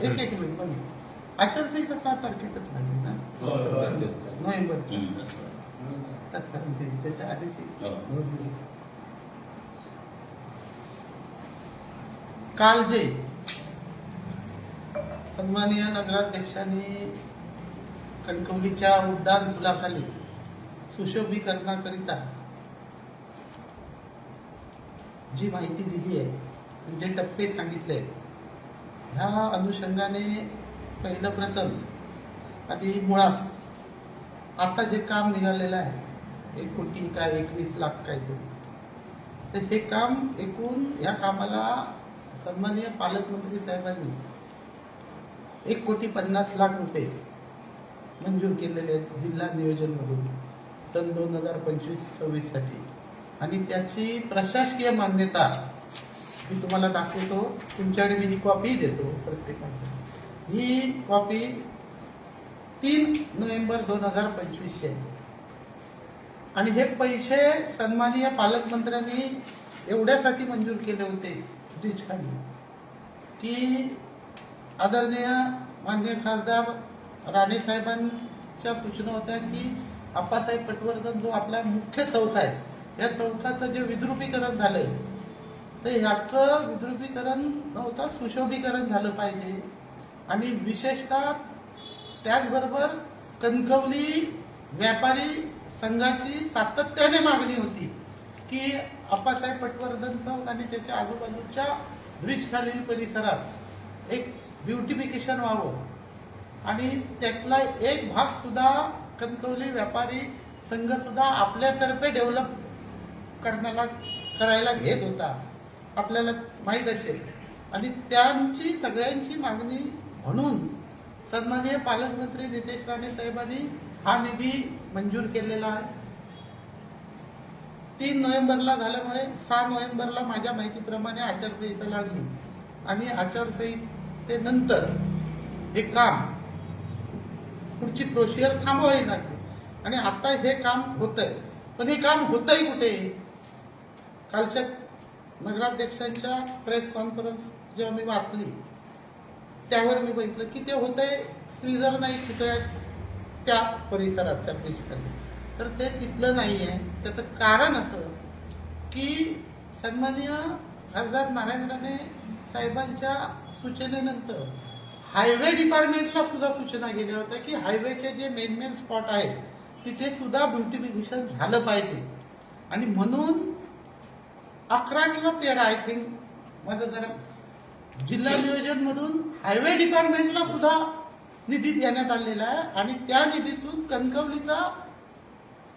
एक एक मिनिट पण आचारसंहिता 7 तारखेलाच लागली ना नोव्हेंबरची. तत्कालीन त्याच्या आधीची नोंदणी. काल जे सन्माननीय नगराध्यक्षांनी कणकवलीच्या उड्डाण पुलाखाली सुशोभीकरणाकरिता जी माहिती दिली आहे, जे टप्पे सांगितले, ह्या अनुषंगाने पहिलं प्रथम आधी मुळात आता जे काम निघालेलं आहे 1 कोटी काय 21 लाख काहीतरी, तर हे काम एकूण या कामाला सन्माननीय पालकमंत्री साहेबांनी 1,50,00,000 रुपये मंजूर केलेले आहेत जिल्हा नियोजनमधून सन 2025-26 साठी. आणि त्याची प्रशासकीय मान्यता मी तुम्हाला दाखवतो. तुमच्याकडे मी ही कॉपी देतो प्रत्येकाला. ही कॉपी 3 नोव्हेंबर 2025 ची आहे. आणि हे पैसे सन्माननीय पालकमंत्र्यांनी एवढ्यासाठी मंजूर केले होते ब्रिज खाली की आदरणीय माननीय खासदार राणे साहेबांच्या सूचना होत्या की आप्पासाहेब पटवर्धन जो आपला मुख्य चौक आहे, या चौकाचं जे विद्रुपीकरण झालंय, तर ह्याचं विद्रुपीकरण नव्हतं, सुशोभीकरण झालं पाहिजे. आणि विशेषतः त्याचबरोबर कणकवली व्यापारी संघाची सातत्याने मागणी होती की आप्पासाहेब पटवर्धन चौक आणि त्याच्या आजूबाजूच्या ब्रिज खालील परिसरात एक ब्युटिफिकेशन व्हावं. आणि त्यातला एक भाग सुद्धा कणकवली व्यापारी संघ सुद्धा आपल्यातर्फे डेव्हलप करायला घेत होता, आपल्याला माहीत असेल. आणि त्यांची सगळ्यांची मागणी म्हणून सन्माननीय पालकमंत्री नितेश राणे साहेबांनी हा निधी मंजूर केलेला आहे. 3 नोव्हेंबरला झाल्यामुळे 6 नोव्हेंबरला माझ्या माहितीप्रमाणे आचारसंहिता लागली आणि आचारसंहितेनंतर हे काम पुढची प्रोसिजर थांबवावी लागली. आणि आता हे काम होतंय, पण हे काम होतंय कुठे? कालच्या नगराध्यक्षांच्या प्रेस कॉन्फरन्स जेव्हा मी वाचली त्यावर मी बघितलं की ते होतंय श्रीधर नाईक पुतळ्यात त्या परिसराच्या ब्रिजखाली. तर ते तिथलं नाही आहे. त्याचं कारण असं की सन्माननीय खासदार नारायण राणे साहेबांच्या सूचनेनंतर हायवे डिपार्टमेंटला सुद्धा सूचना गेल्या होत्या की हायवेचे जे मेन स्पॉट आहेत तिथे सुद्धा ब्युटिफिकेशन झालं पाहिजे. आणि म्हणून 11 किंवा 13 आय थिंक माझं जरा जिल्हा नियोजन मधून हायवे डिपार्टमेंटला सुद्धा निधी देण्यात आलेला आहे. आणि त्या निधीतून कणकवलीचा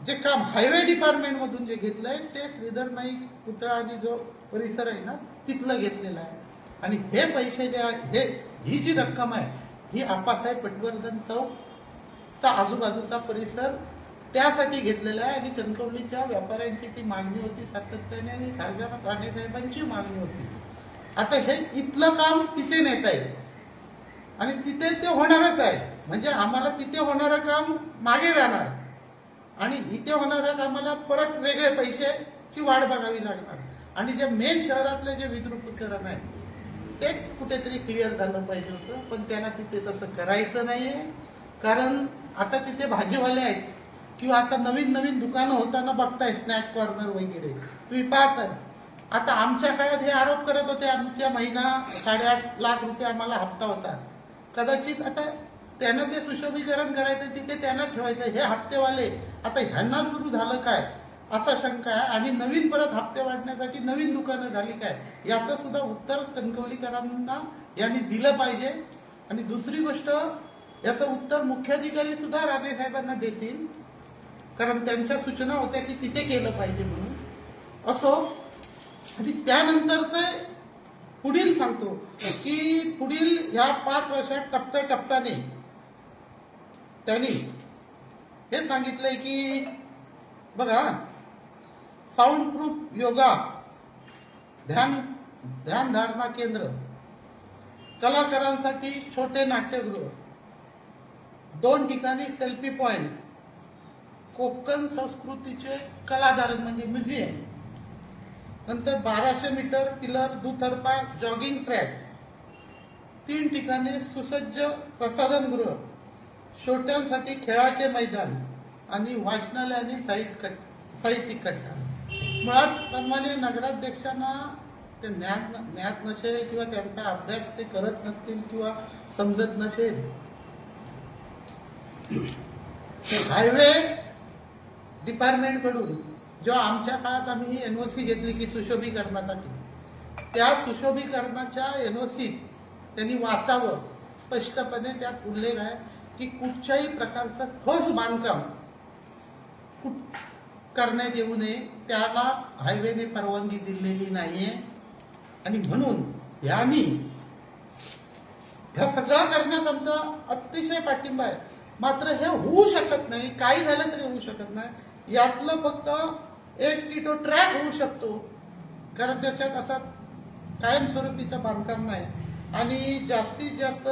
जे काम हायवे डिपार्टमेंट मधून जे घेतलंय ते श्रीधर नाईक पुतळा आणि जो परिसर आहे ना तिथलं घेतलेलं आहे. आणि हे पैसे जे आहे, ही जी रक्कम आहे ही आप्पासाहेब पटवर्धन चौकचा आजूबाजूचा परिसर त्यासाठी घेतलेला आहे. आणि कणकवलीच्या व्यापाऱ्यांची ती मागणी होती सातत्याने आणि खासदार राणे साहेबांची मागणी होती. आता हे इथलं काम तिथे नेत आहे आणि तिथे ते होणारच आहे. म्हणजे आम्हाला तिथे होणारं काम मागे जाणार आणि इथे होणाऱ्या कामाला परत वेगळे पैशाची वाट बघावी लागणार. आणि जे मेन शहरातले जे विद्रुपीकरण आहे ते कुठेतरी क्लिअर झालं पाहिजे होतं, पण त्यांना तिथे तसं करायचं नाहीये. कारण आता तिथे भाजीवाले आहेत किंवा आता नवीन दुकानं होताना बघताय, स्नॅक कॉर्नर वगैरे तुम्ही पाहताय. आता आमच्या काळात हे आरोप करत होते आमच्या महिना 8.5 लाख रुपये आम्हाला हप्ता होता. कदाचित आता त्यांना ते सुशोभीकरण करायचं तिथे त्यांना ठेवायचं. हे हप्तेवाले आता ह्यांना सुरू झालं काय असा शंका आहे. आणि नवीन परत हप्ते वाढण्यासाठी नवीन दुकानं झाली काय याचं सुद्धा उत्तर कणकवलीकरांना यांनी दिलं पाहिजे. आणि दुसरी गोष्ट, याचं उत्तर मुख्याधिकारी सुद्धा राणे साहेबांना देतील, कारण त्यांच्या सूचना होत्या की तिथे केलं पाहिजे म्हणून. असो, आणि त्यानंतरचे पुढील सांगतो की पुढील ह्या 5 वर्षात टप्प्याटप्प्याने त्यांनी हे सांगितलंय की बघा, साऊंड प्रूफ योगा ध्यानधारणा केंद्र, कलाकारांसाठी छोटे नाट्यगृह, 2 ठिकाणी सेल्फी पॉइंट, कोकण संस्कृतीचे कलादालन म्हणजे म्युझियम, नंतर 1200 मीटर पिलर दुतर्फा जॉगिंग ट्रॅक, 3 ठिकाणी सुसज्ज प्रसाधनगृह, छोट्यांसाठी खेळाचे मैदान आणि वाचनालय आणि साहित्यिक कट्टा. मुळात सन्माननीय नगराध्यक्षांना ते ज्ञात नसेल किंवा त्यांचा अभ्यास ते करत नसतील किंवा समजत नसेल. हायवे डिपार्टमेंट कडून जेव्हा आमच्या काळात आम्ही ही एनओसी घेतली की सुशोभीकरणासाठी, त्या सुशोभीकरणाच्या एनओसी त्यांनी वाचावं. स्पष्टपणे त्यात उल्लेख आहे की कुठच्याही प्रकारचं ठोस बांधकाम करण्यात येऊ नये, त्याला हायवेने परवानगी दिलेली नाहीये. आणि म्हणून यांनी ह्या सगळं करण्यास आमचा अतिशय पाठिंबा आहे. मात्र हे होऊ शकत नाही, काही झालं तरी होऊ शकत नाही. यातलं फक्त 1 किलो ट्रॅक होऊ शकतो, कारण त्याच्यात असा कायमस्वरूपीचं बांधकाम नाही. आणि जास्तीत जास्त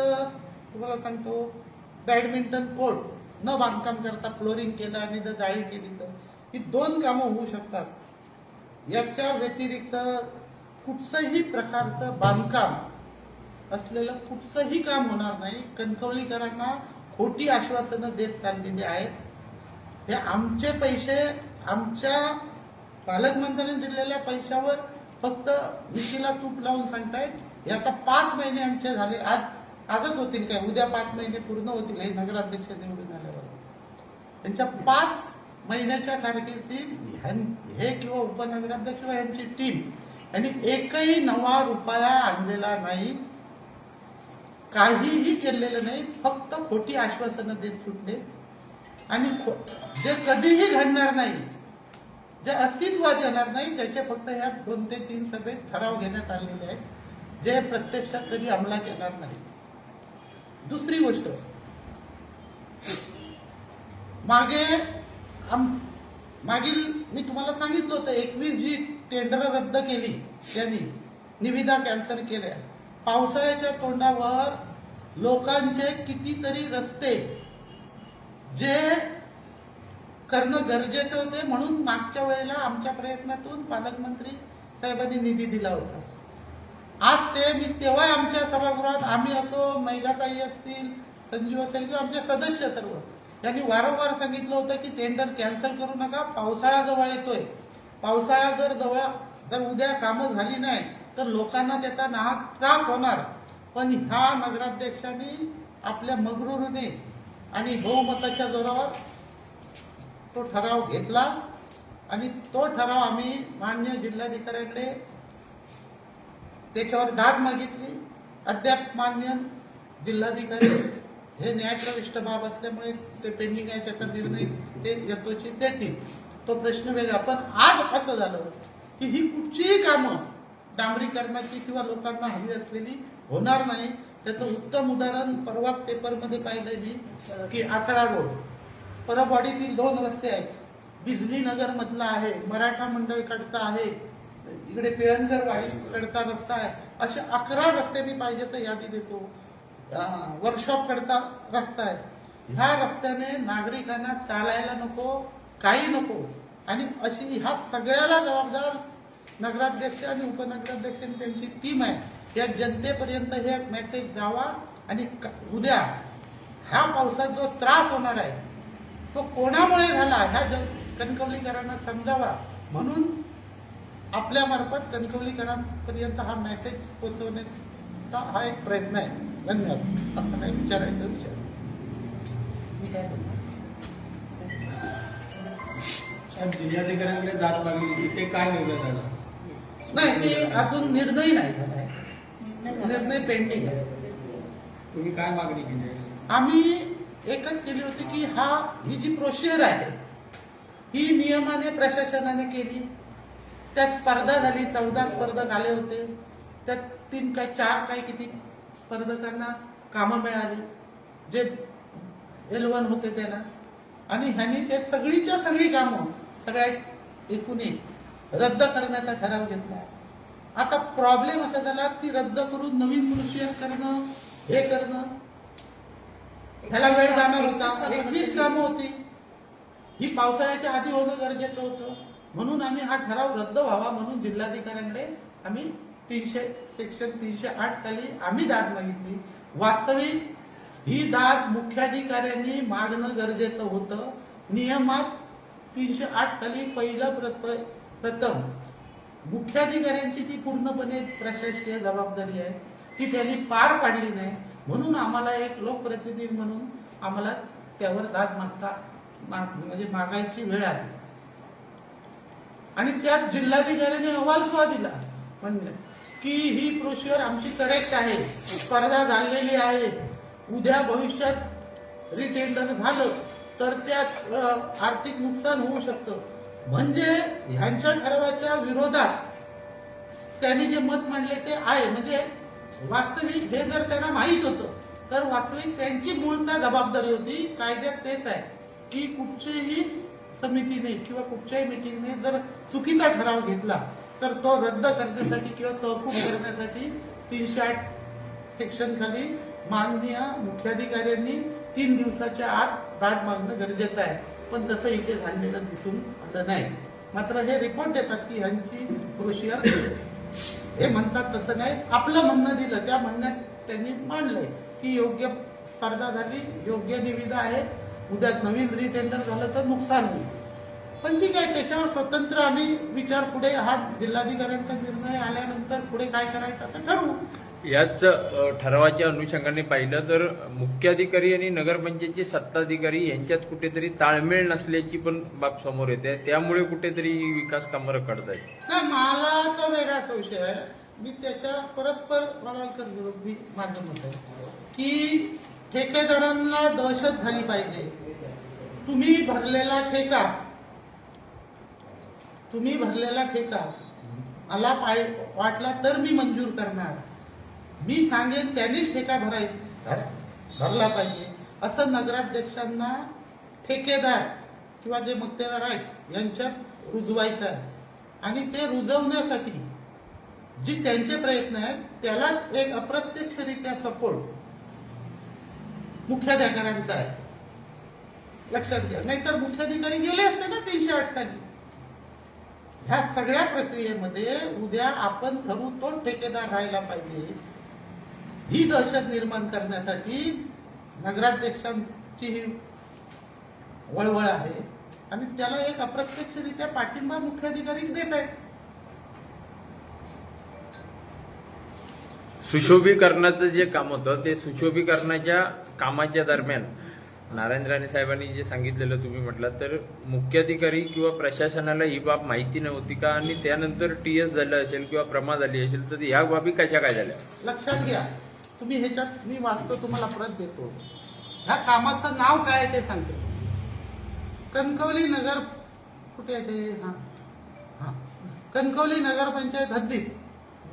तुम्हाला सांगतो, बॅडमिंटन कोर्ट न बांधकाम करता फ्लोरिंग केलं आणि जर जाळी केली तर ही 2 कामं होऊ शकतात. याच्या व्यतिरिक्त कुठचंही प्रकारचं बांधकाम असलेलं कुठचंही काम होणार नाही. कणकवलीकरांना खोटी आश्वासनं देत चाललेली आहेत. हे आमचे पैसे, आमच्या पालकमंत्र्यांनी दिलेल्या पैशावर फक्त विशीला तूप लावून सांगतायत. हे आता 5 महिने आमचे झाले, आजच होतील काय, उद्या 5 महिने पूर्ण होतील हे नगराध्यक्ष निवडून आल्यावर. त्यांच्या 5 महिन्याच्या कारकिर्दीत हे किंवा उपनगराध्यक्ष व यांची टीम यांनी एकही नवा रुपया आणलेला नाही, काहीही केलेलं नाही. फक्त खोटी आश्वासनं देत सुटले आणि जे कधीही घडणार नाही, जे अस्तित्वात येणार नाही, त्याचे फक्त ह्या 2 ते 3 सभेत ठराव घेण्यात आलेले आहेत, जे प्रत्यक्षात कधी अंमलात येणार नाही. दुसरी गोष्ट, मागील मी तुम्हाला सांगितलं होतं 21 जी टेंडर रद्द केली त्यांनी, निविदा कॅन्सल केल्या. पावसाळ्याच्या तोंडावर लोकांचे कितीतरी रस्ते जे करणं गरजेचे होते, म्हणून मागच्या वेळेला आमच्या प्रयत्नातून पालकमंत्री साहेबांनी निधी दिला होता. आज ते मी तेव्हा आमच्या सभागृहात आम्ही असो, मैघाताई असतील, संजीव असेल किंवा आमचे सदस्य सर्व यांनी वारंवार सांगितलं होतं की टेंडर कॅन्सल करू नका, पावसाळा जवळ येतोय. पावसाळा जर उद्या कामं झाली नाही तर लोकांना त्याचा नाहक त्रास होणार. पण ह्या नगराध्यक्षांनी आपल्या मगरुरीने आणि बहुमताच्या जोरावर तो ठराव घेतला आणि तो ठराव आम्ही मान्य जिल्हाधिकाऱ्यांकडे त्याच्यावर दाद मागितली. अद्याप मान्य जिल्हाधिकारी हे न्यायप्रविष्ट बाब असल्यामुळे ते पेंडिंग आहे, त्याचा निर्णय ते यथोचित देतील, तो प्रश्न वेगळा. पण आज असं झालं की ही कुठचीही कामं डांबरीकरणाची किंवा लोकांना हवी असलेली होणार नाही. त्याचं उत्तम उदाहरण परवा पेपरमध्ये पाहिलं मी की 11 रोड परबवाडीतील 2 रस्ते आहेत, बिजली नगर मधला आहे, मराठा मंडळ कडचा आहे, इकडे पिळणकर वाडी कडचा रस्ता आहे. असे 11 रस्ते मी पाहिजे तर यादी देतो. वर्कशॉप कडचा रस्ता आहे. ह्या रस्त्याने नागरिकांना चालायला नको, काही नको. आणि अशी ह्या सगळ्याला जबाबदार नगराध्यक्ष आणि उपनगराध्यक्ष त्यांची टीम आहे. या जनतेपर्यंत हे मेसेज जावा आणि उद्या ह्या पावसात जो त्रास होणार आहे तो कोणामुळे झाला ह्या कणकवलीकरांना समजावा, म्हणून आपल्या मार्फत कणकवलीकरांपर्यंत हा मेसेज पोहोचवण्याचा हा एक प्रयत्न आहे. धन्यवाद. आपण काय विचारायचं विचार मी काय बोलतो. जिल्हाधिकाऱ्यांकडे दाद मागली, ते काय निर्णय झाला? नाही, ते अजून निर्णय नाही झाला आहे, निर्णय पेंडिंग आहे. तुम्ही काय मागणी केली? आम्ही एकच केली होती की ही जी प्रोसिजर आहे ही नियमाने प्रशासनाने केली. त्यात स्पर्धा झाली, 14 स्पर्धक आले होते, त्यात 3 काय 4 काय किती स्पर्धकांना कामं मिळाली जे L1 होते त्यांना. आणि ह्यांनी ते सगळीच्या सगळी कामं सगळ्या एकूण एक रद्द करण्याचा ठराव घेतला. आता प्रॉब्लेम असा झाला ती रद्द करून नवीन प्रोसिजर करणं, हे करणं, ह्याला वेळ जाणार होता. 21 कामं होती, ही पावसाळ्याच्या आधी होणं गरजेचं होतं. म्हणून आम्ही हा ठराव रद्द व्हावा म्हणून जिल्हाधिकाऱ्यांकडे आम्ही सेक्शन 308 खाली आम्ही दाद मागितली. वास्तविक ही दाद मुख्याधिकाऱ्यांनी मागणं गरजेचं होतं. नियमात 308 खाली प्रथम मुख्याधिकाऱ्यांची ती पूर्णपणे प्रशासकीय जबाबदारी आहे, ती त्यांनी पार पाडली नाही. म्हणून आम्हाला एक लोकप्रतिनिधी म्हणून आम्हाला त्यावर दाद म्हणजे मागायची वेळ आली. आणि त्यात जिल्हाधिकाऱ्यांनी अहवाल सुद्धा दिला म्हणजे की ही प्रोसिजर आमची करेक्ट आहे, स्पर्धा झालेली आहे, उद्या भविष्यात रिटेंडर झालं तर त्यात आर्थिक नुकसान होऊ शकतं. म्हणजे ह्यांच्या ठरावाच्या विरोधात त्यांनी जे मत मांडले ते आहे. म्हणजे वास्तविक हे जर त्यांना माहीत होतं तर वास्तविक त्यांची मूळतः जबाबदारी होती. कायद्यात तेच आहे की कुठचीही समितीने किंवा कुठच्याही मिटिंगने जर चुकीचा ठराव घेतला तर तो रद्द करण्यासाठी किंवा तहकूब करण्यासाठी 308 सेक्शन खाली माननीय मुख्याधिकाऱ्यांनी 3 दिवसाच्या आत दाद मागणं गरजेचं आहे. पण तसं इथे झालेलं दिसून आलं नाही. मात्र हे रिपोर्ट देतात की ह्यांची प्रोसिजर हे म्हणतात तसं नाही. आपलं म्हणणं दिलं, त्या म्हणण्यात त्यांनी मांडलंय की योग्य स्पर्धा झाली, योग्य निविदा आहे, उद्या नवीन रिटेंडर झालं तर नुकसान होईल. पण ठीक आहे, त्याच्यावर स्वतंत्र आम्ही विचार पुढे हा जिल्हाधिकाऱ्यांचा निर्णय आल्यानंतर पुढे काय करायचं ते ठरवू. याच ठरावाच्या अनुषंगाने पाहिलं तर मुख्याधिकारी आणि नगरपंचायतचे सत्ताधिकारी यांच्यात कुठेतरी ताळमेळ नसल्याची पण बाब समोर येते. त्यामुळे कुठेतरी विकास कामं रखडत आहेत. नाही, मला तो वेगळा संशय आहे. मी त्याच्या परस्पर विरोधी माझं मत आहे की ठेकेदारांना दहशत झाली पाहिजे. तुम्ही भरलेला ठेका मला वाटला तर मी मंजूर करणार. मी सांगेन त्यांनीच ठेका भरला पाहिजे असं नगराध्यक्षांना ठेकेदार किंवा जे मक्तेदार आहेत यांच्यात रुजवायचं आहे. आणि ते रुजवण्यासाठी जी त्यांचे प्रयत्न आहेत त्यालाच एक अप्रत्यक्षरित्या सपोर्ट मुख्याधिकाऱ्यांचा आहे, लक्षात घ्या. नाहीतर मुख्याधिकारी गेले असते ना 308 खाली. ह्या सगळ्या प्रक्रियेमध्ये उद्या आपण ठरवू तो ठेकेदार राहायला पाहिजे ही दहशत निर्माण करण्यासाठी नगराध्यक्षांची ही वळवळ आहे. आणि त्याला एक अप्रत्यक्षरित्या पाठिंबा मुख्याधिकारी देत आहेत. सुशोभीकरणाचं जे काम होतं ते सुशोभीकरणाच्या कामाच्या दरम्यान नारायण राणे साहेबांनी जे सांगितलेलं तुम्ही म्हटलं तर मुख्याधिकारी किंवा प्रशासनाला ही बाब माहिती नव्हती का, आणि त्यानंतर TS झालं असेल किंवा प्रमा झाली असेल तर ह्या बाबी कशा काय झाल्या? लक्षात घ्या तुम्ही. ह्याच्यात मी वाचतो, तुम्हाला प्रत देतो. ह्या कामाचं नाव काय आहे ते सांगतो. कणकवली नगर कुठे आहे ते? हा, कणकवली नगरपंचायत हद्दीत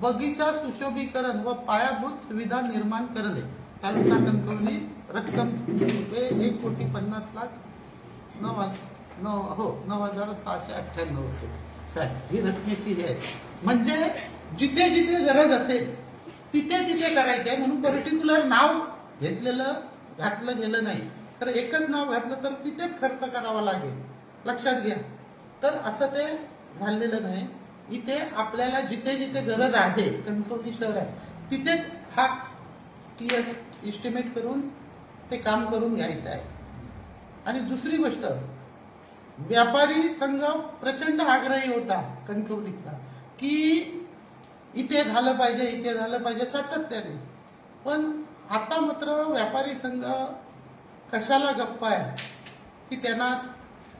बगीचा सुशोभीकरण व पायाभूत सुविधा निर्माण करणे, तालुका कणकवली, रक्कम ₹1,50,9,698 ही रकमेची हे आहे. म्हणजे जिथे जिथे गरज असेल तिथे तिथे करायचे आहे. म्हणून पर्टिक्युलर नाव घातलं गेलं नाही. तर एकच नाव घातलं तर तिथेच खर्च करावा लागेल, लक्षात घ्या. तर असं ते झालेलं नाही. इथे आपल्याला जिथे जिथे गरज आहे कणकवली शहरात तिथेच हा TS इस्टिमेट करून ते काम करून घ्यायचं आहे. आणि दुसरी गोष्ट, व्यापारी संघ प्रचंड आग्रही होता कणकवलीतला की इथे झालं पाहिजे सातत्याने. पण आता मात्र व्यापारी संघ कशाला गप्पा आहे की त्यांना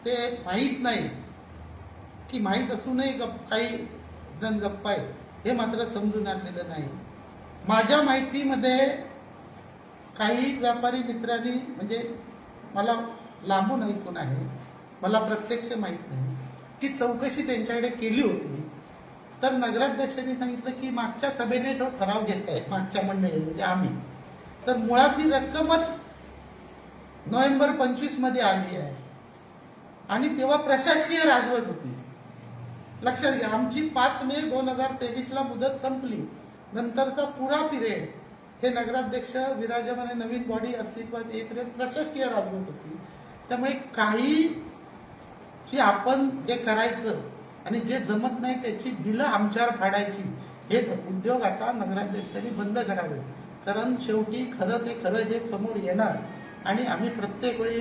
ते माहीत नाही की माहीत असूनही काही जण गप्पा आहे हे मात्र समजून आणलेलं नाही. माझ्या माहितीमध्ये काही व्यापारी मित्रांनी, म्हणजे मला लांबून ऐकून आहे, मला प्रत्यक्ष माहित नाही, की चौकशी त्यांच्याकडे केली होती. तर नगराध्यक्षांनी सांगितलं की मागच्या सभेने तो ठराव घेतलाय, मागच्या मंडळी म्हणजे आम्ही, तर मुळात ही रक्कमच नोव्हेंबर 25 मध्ये आली आहे आणि तेव्हा प्रशासकीय राजवट होती. लक्षात घ्या, आमची 5 मे 2023 मुदत संपली. नंतरचा पुरा पिरियड हे नगराध्यक्ष विराजमान नवीन बॉडी अस्तित्वात येईपर्यंत प्रशासकीय राजवट होती. त्यामुळे काही जे आपण जे करायचं आणि जे जमत नाही त्याची बिलं आमच्यावर फाडायची हे उद्योग आता नगराध्यक्षांनी बंद करावे. कारण शेवटी खरं ते खरं हे समोर येणार आणि आम्ही प्रत्येक वेळी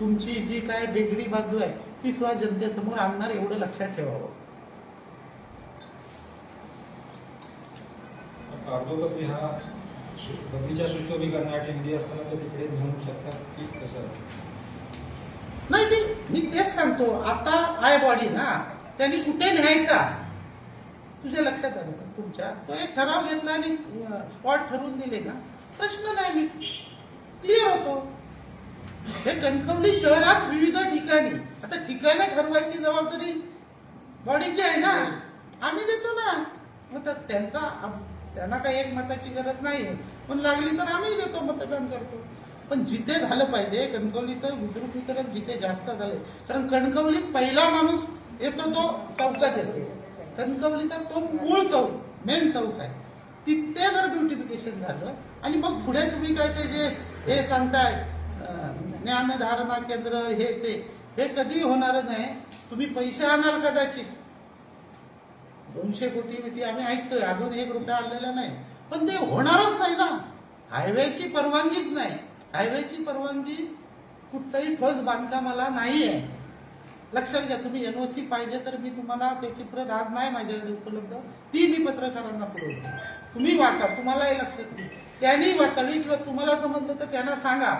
तुमची जी काय वेगळी बाजू आहे ती सुद्धा जनतेसमोर आणणार, एवढं लक्षात ठेवावं. कागदोपत्री हा बगीचा सुशोभीकरणासाठी निधी असताना तो तिकडे नेऊ शकतात की कसं? नाही, ते मी तेच सांगतो. आता आय बॉडी ना, त्यांनी कुठे न्यायचा तुझ्या लक्षात आलं का? तुमच्या तो एक ठराव घेतला आणि स्पॉट ठरवून दिले ना, प्रश्न नाही, मी क्लिअर होतो. हे कणकवली शहरात विविध ठिकाणी, आता ठिकाणं ठरवायची जबाबदारी बॉडीची आहे ना, आम्ही देतो ना. मग त्यांना काही एक मताची गरज नाही, पण लागली तर आम्ही देतो, मतदान करतो. पण जिथे झालं पाहिजे कणकवलीचं विद्रुपीकरण जिथे जास्त झालंय, कारण कणकवलीत पहिला माणूस येतो तो चौकात येतो. कणकवलीचा तो मूळ चौक, मेन चौक आहे, तिथे जर ब्युटिफिकेशन झालं आणि मग पुढे तुम्ही काय ते जे हे सांगताय ज्ञानधारणा केंद्र हे कधी होणार नाही. तुम्ही पैसे आणाल कदाचित 200 कोटी बिटी आम्ही ऐकतोय, अजून 1 रुपया आलेला नाही, पण ते होणारच नाही ना. हायवेची परवानगीच नाही. हायवेची परवानगी कुठच्याही ठोस बांधकामाला नाही आहे. लक्षात घ्या. तुम्ही एनओसी पाहिजे तर मी तुम्हाला त्याची प्रत आज नाही माझ्याकडे उपलब्ध, ती मी पत्रकारांना पुरवतो. तुम्ही वाचा, तुम्हालाही लक्षात येईल. त्यांनी वाचावी किंवा तुम्हाला समजलं तर त्यांना सांगा.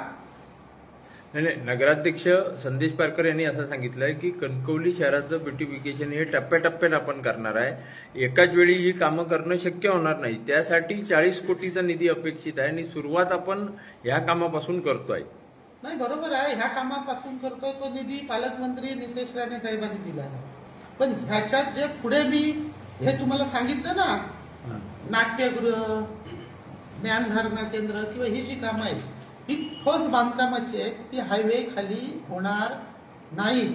नाही, नगराध्यक्ष संदेश पारकर यांनी असं सांगितलंय की कणकवली शहराचं ब्युटिफिकेशन हे टप्प्याटप्प्याने आपण करणार आहे. एकाच वेळी ही कामं करणं शक्य होणार नाही. त्यासाठी 40 कोटीचा निधी अपेक्षित आहे आणि सुरुवात आपण ह्या कामापासून करतोय. नाही, बरोबर आहे, ह्या कामापासून करतोय. तो निधी पालकमंत्री नितेश राणे साहेबांनी दिला आहे. पण ह्याच्यात जे पुढे मी हे तुम्हाला सांगितलं ना, नाट्यगृह, ज्ञानधारणा केंद्र किंवा ही जी कामं आहेत ही ठोस बांधकामाची आहेत. ती हायवे खाली होणार नाही,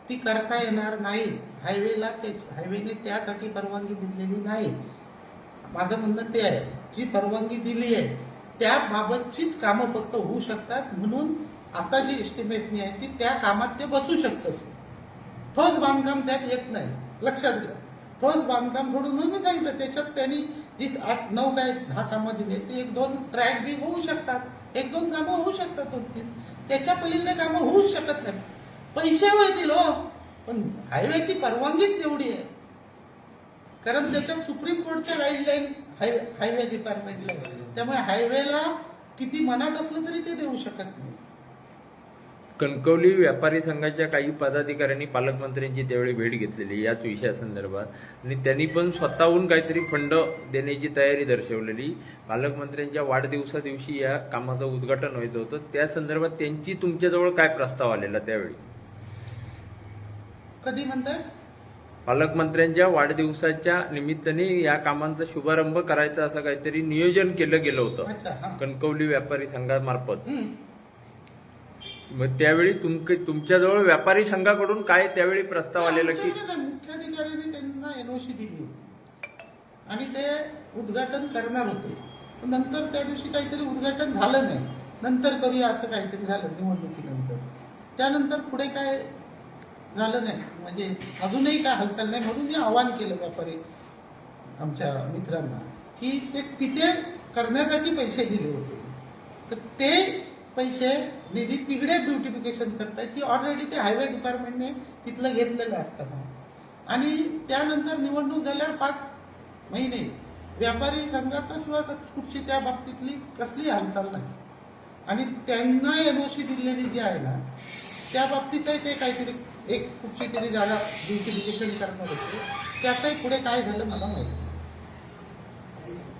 ती करता येणार नाही. हायवेने त्यासाठी परवानगी दिलेली नाही. माझं म्हणणं ते आहे, जी परवानगी दिली आहे त्याबाबतचीच कामं फक्त होऊ शकतात. म्हणून आता जी एस्टिमेटनी आहे ती त्या कामात ते बसू शकतं. ठोस बांधकाम त्यात येत नाही, लक्षात घ्या. ठोस बांधकाम सोडून म्हणून मी सांगितलं त्याच्यात त्यांनी जी 8-9 काय 10 कामं दिली ती 1-2 ट्रॅक बी होऊ शकतात, 1-2 कामं होऊ शकतात, 2-3. त्याच्या पलीकडे कामं होऊच शकत नाही. पैसे होतील हो, पण हायवेची परवानगीच तेवढी आहे. कारण त्याच्यात सुप्रीम कोर्टच्या गाईडलाईन हायवे डिपार्टमेंटला आहे. त्यामुळे हायवेला किती मनात असलं तरी ते देऊ शकत नाही. कणकवली व्यापारी संघाच्या काही पदाधिकाऱ्यांनी पालकमंत्र्यांची त्यावेळी भेट घेतलेली याच विषयासंदर्भात आणि त्यांनी पण स्वतःहून काहीतरी फंड देण्याची तयारी दर्शवलेली. पालकमंत्र्यांच्या वाढदिवसा दिवशी या कामाचं उद्घाटन व्हायचं होतं. त्या संदर्भात त्यांची तुमच्याजवळ काय प्रस्ताव आलेला त्यावेळी? कधी म्हणताय? पालकमंत्र्यांच्या वाढदिवसाच्या निमित्ताने या कामांचा शुभारंभ करायचा असं काहीतरी नियोजन केलं गेलं होतं अच्छा, हा. कणकवली व्यापारी संघामार्फत. मग त्यावेळी तुमच्याजवळ व्यापारी संघाकडून काय त्यावेळी प्रस्ताव आलेला की मुख्याधिकाऱ्यांनी त्यांना एनओसी दिली आणि ते उद्घाटन करणार होते. पण नंतर त्या दिवशी काहीतरी उद्घाटन झालं नाही, नंतर करूया असं काहीतरी झालं निवडणुकीनंतर. त्यानंतर पुढे काय झालं नाही, म्हणजे अजूनही काय हालचाल नाही. म्हणून मी आवाहन केलं व्यापारी आमच्या मित्रांना की ते तिथे करण्यासाठी पैसे दिले होते, तर ते पैसे निधी तिकडे ब्युटिफिकेशन करतायत की ऑलरेडी ते हायवे डिपार्टमेंटने तिथलं घेतलेलं असताना. आणि त्यानंतर निवडणूक झाल्यावर 5 महिने व्यापारी संघाचा सुद्धा कुठची त्या बाबतीतली कसली हालचाल नाही. आणि त्यांना एनओसी दिलेली जी आहे ना त्या बाबतीतही ते काहीतरी एक कुठची तरी जागा ब्युटिफिकेशन करणार होते. त्यातही पुढे काय झालं मला माहिती.